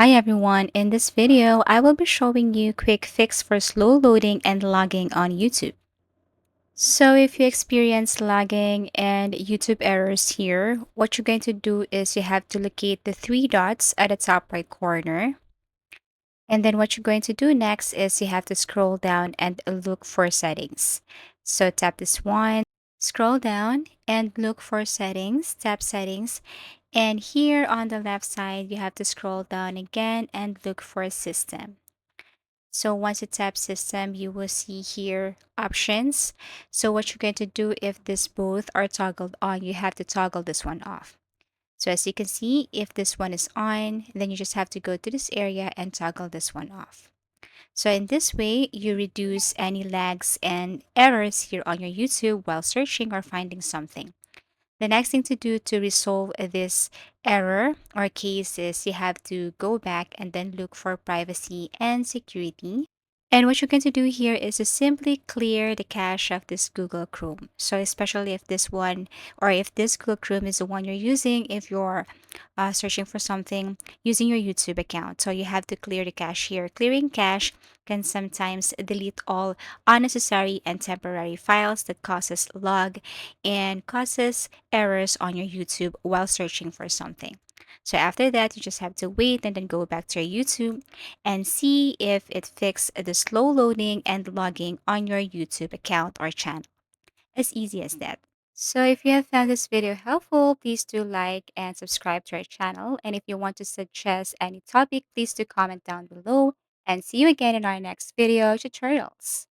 Hi everyone, in this video, I will be showing you quick fix for slow loading and lagging on YouTube. So if you experience lagging and YouTube errors here, what you're going to do is you have to locate the three dots at the top right corner. And then what you're going to do next is you have to scroll down and look for settings. So tap this one, scroll down and look for settings, tap settings. And here on the left side, you have to scroll down again and look for system. So once you tap system, you will see here options. So what you're going to do if this both are toggled on, you have to toggle this one off. So as you can see, if this one is on, then you just have to go to this area and toggle this one off. So in this way, you reduce any lags and errors here on your YouTube while searching or finding something. The next thing to do to resolve this error or case is you have to go back and then look for privacy and security. And what you're going to do here is to simply clear the cache of this Google Chrome. So especially if this one or if this Google Chrome is the one you're using, if you're searching for something using your YouTube account. So you have to clear the cache here. Clearing cache can sometimes delete all unnecessary and temporary files that causes log and causes errors on your YouTube while searching for something. So after that, you just have to wait and then go back to your YouTube and see if it fixed the slow loading and logging on your YouTube account or channel. As easy as that. So if you have found this video helpful, please do like and subscribe to our channel. And if you want to suggest any topic, please do comment down below. And see you again in our next video tutorials.